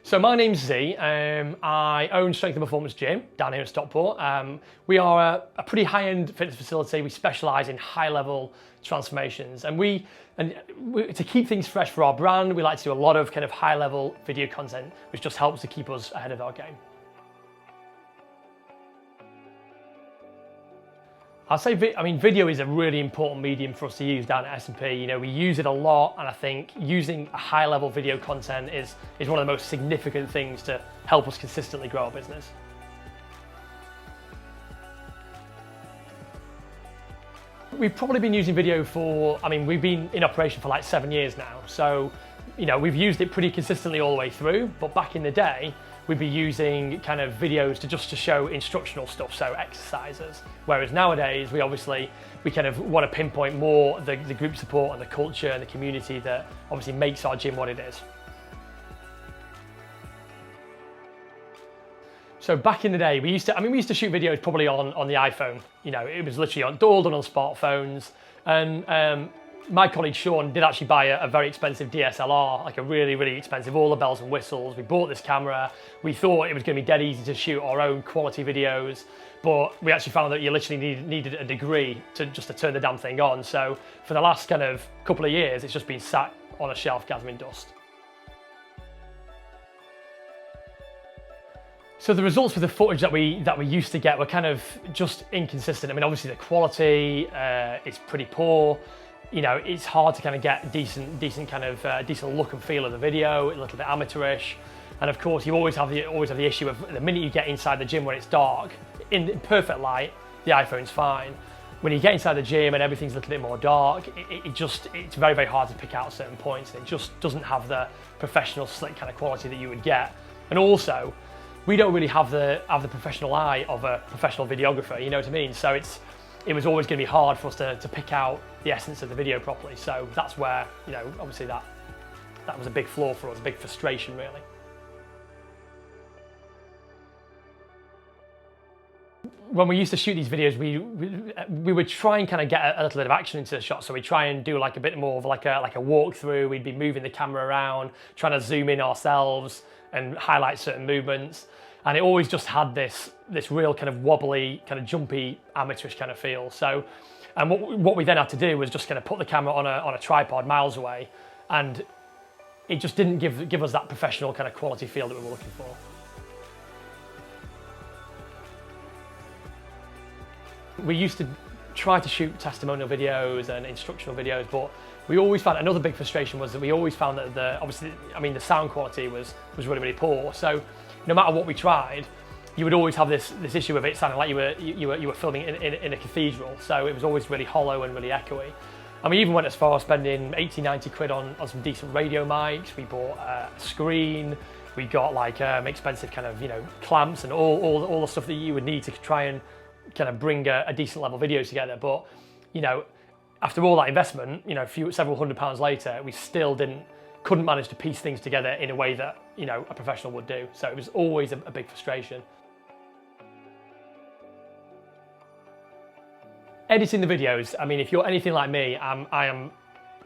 So my name's Z. I own Strength and Performance Gym down here in Stockport. We are a pretty high-end fitness facility. We specialise in high-level transformations, and to keep things fresh for our brand, we like to do a lot of kind of high-level video content, which just helps to keep us ahead of our game. I'll say, video is a really important medium for us to use down at S&P. You know, we use it a lot, and I think using a high-level video content is one of the most significant things to help us consistently grow our business. We've probably been using video we've been in operation for like 7 years now. So, you know, we've used it pretty consistently all the way through, but back in the day, we'd be using kind of videos to show instructional stuff, so exercises. Whereas nowadays, we kind of want to pinpoint more the group support and the culture and the community that obviously makes our gym what it is. So back in the day, we used to shoot videos probably on the iPhone. You know, it was literally all done on smartphones. And my colleague Sean did actually buy a very expensive DSLR, like a really, really expensive, all the bells and whistles. We bought this camera. We thought it was going to be dead easy to shoot our own quality videos, but we actually found that you literally needed a degree to turn the damn thing on. So for the last kind of couple of years, it's just been sat on a shelf gathering dust. So the results with the footage that we used to get were kind of just inconsistent. I mean, obviously the quality is pretty poor. You know, it's hard to kind of get decent look and feel of the video, a little bit amateurish. And of course, you always have the issue of the minute you get inside the gym when it's dark, in perfect light, the iPhone's fine. When you get inside the gym and everything's a little bit more dark, it's very, very hard to pick out certain points. And it just doesn't have the professional, slick kind of quality that you would get. And also, we don't really have the professional eye of a professional videographer, you know what I mean? So it was always going to be hard for us to pick out the essence of the video properly. So that's where, you know, obviously that was a big flaw for us, a big frustration really. When we used to shoot these videos, we would try and kind of get a little bit of action into the shot. So we try and do like a bit more of like a walkthrough. We'd be moving the camera around, trying to zoom in ourselves and highlight certain movements. And it always just had this real kind of wobbly, kind of jumpy, amateurish kind of feel. So, and what we then had to do was just kind of put the camera on a tripod miles away, and it just didn't give us that professional kind of quality feel that we were looking for. We used to try to shoot testimonial videos and instructional videos, but we always found another big frustration was that we always found that the sound quality was really, really poor. So no matter what we tried, you would always have this issue of it sounding like you were filming in a cathedral. So it was always really hollow and really echoey. And we even went as far as spending 80, 90 quid on some decent radio mics. We bought a screen. We got like expensive kind of, you know, clamps and all the stuff that you would need to try and kind of bring a decent level video together. But, you know, after all that investment, you know, several £100s later, we still couldn't manage to piece things together in a way that, you know, a professional would do. So it was always a big frustration. Editing the videos, I mean, if you're anything like me, I am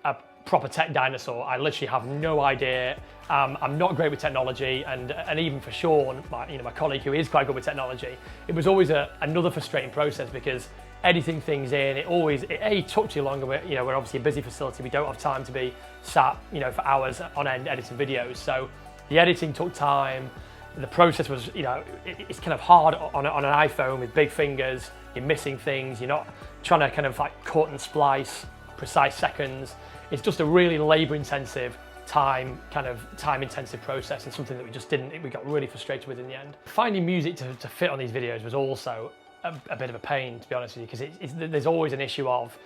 a proper tech dinosaur. I literally have no idea. I'm not great with technology, and even for Sean, my colleague who is quite good with technology, it was always another frustrating process because editing things in, it took too long. You know, we're obviously a busy facility. We don't have time to be sat, you know, for hours on end editing videos. So the editing took time. The process was, you know, it's kind of hard on an iPhone with big fingers. You're missing things. You're not trying to kind of like cut and splice precise seconds. It's just a really labor-intensive, time-intensive process, and something that we got really frustrated with in the end. Finding music to fit on these videos was also a bit of a pain, to be honest with you, because there's always an issue of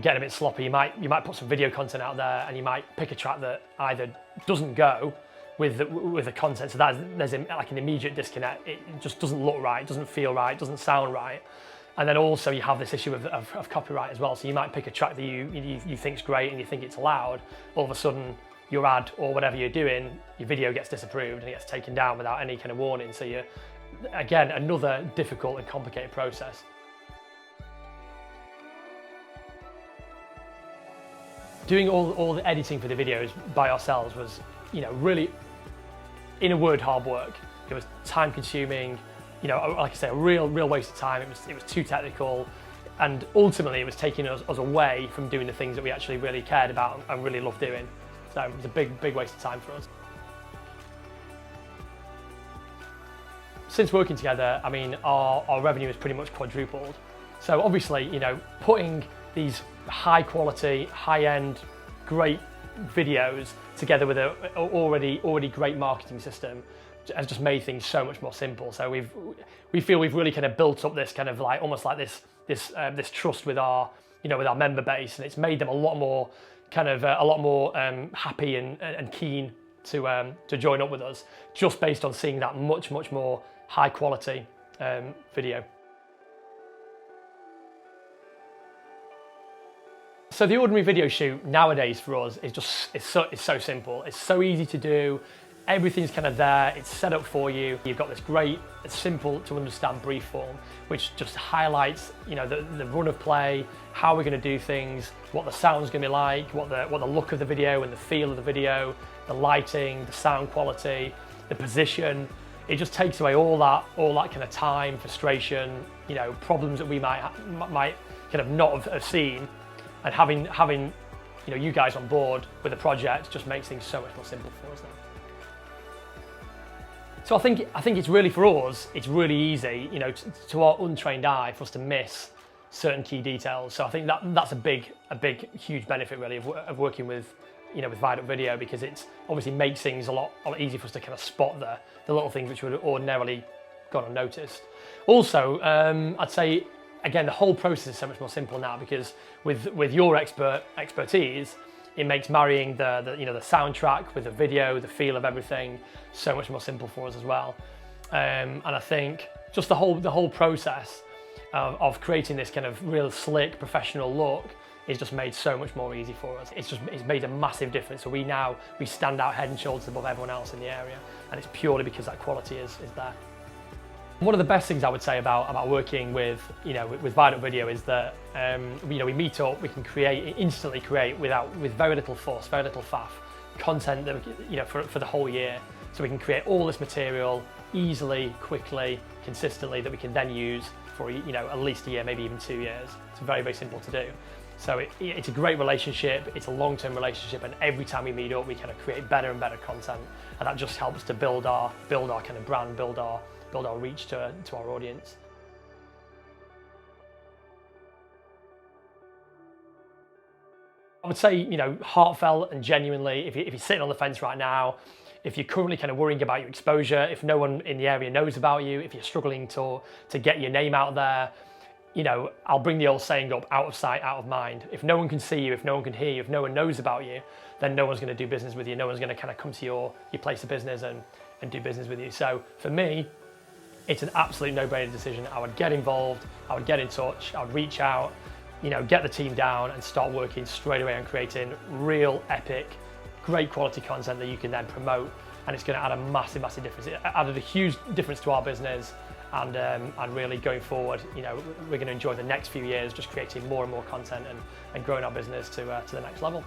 getting a bit sloppy. You might put some video content out there, and you might pick a track that either doesn't go with the content, so there's like an immediate disconnect. It just doesn't look right, doesn't feel right, doesn't sound right. And then also you have this issue of copyright as well. So you might pick a track that you think's great and you think it's allowed. All of a sudden, your ad or whatever you're doing, your video gets disapproved and it gets taken down without any kind of warning. So you're, again, another difficult and complicated process. Doing all the editing for the videos by ourselves was, you know, really in a word, hard work. It was time consuming, you know, like I say, a real waste of time. It was too technical, and ultimately it was taking us away from doing the things that we actually really cared about and really loved doing. So it was a big waste of time for us. Since working together, I mean, our revenue has pretty much quadrupled. So obviously, you know, putting these high quality, high end, great videos together with a already great marketing system has just made things so much more simple. So we feel we've really kind of built up this kind of like almost like this trust with our, you know, with our member base, and it's made them a lot more happy and keen to join up with us, just based on seeing that much more high quality video. So the ordinary video shoot nowadays for us is so simple. It's so easy to do. Everything's kind of there. It's set up for you. You've got this great, simple to understand brief form, which just highlights, you know, the run of play, how we're going to do things, what the sound's going to be like, what the look of the video and the feel of the video, the lighting, the sound quality, the position. It just takes away all that kind of time, frustration, you know, problems that we might kind of not have seen, and having you know, you guys on board with the project just makes things so much more simple for us now. So I think it's really, for us, it's really easy, you know, to our untrained eye, for us to miss certain key details. So I think that's a big huge benefit really of working with, you know, with Viaduct Video, because it's obviously makes things a lot easier for us to kind of spot the little things which would have ordinarily gone unnoticed. Also, I'd say again, the whole process is so much more simple now, because with your expertise, it makes marrying the you know, the soundtrack with the video, the feel of everything, so much more simple for us as well. And I think just the whole process of creating this kind of real slick professional look is just made so much more easy for us. It's made a massive difference. So we stand out head and shoulders above everyone else in the area, and it's purely because that quality is there. One of the best things I would say about working with, you know, with Viaduct Video is that you know, we meet up, we can instantly create with very little fuss, very little faff, content that, you know, for the whole year. So we can create all this material easily, quickly, consistently, that we can then use for, you know, at least a year, maybe even 2 years. It's very simple to do. So it's a great relationship, it's a long-term relationship, and every time we meet up, we kind of create better and better content, and that just helps to build our kind of brand, build our reach to our audience. I would say, you know, heartfelt and genuinely, if you're sitting on the fence right now, if you're currently kind of worrying about your exposure, if no one in the area knows about you, if you're struggling to get your name out there, you know, I'll bring the old saying up, out of sight, out of mind. If no one can see you, if no one can hear you, if no one knows about you, then no one's going to do business with you. No one's going to kind of come to your place of business and do business with you. So for me, it's an absolute no-brainer decision. I would get involved, I would get in touch, I would reach out, you know, get the team down and start working straight away on creating real epic, great quality content that you can then promote, and it's going to add a massive difference. It added a huge difference to our business, and really going forward, you know, we're going to enjoy the next few years just creating more and more content and growing our business to the next level.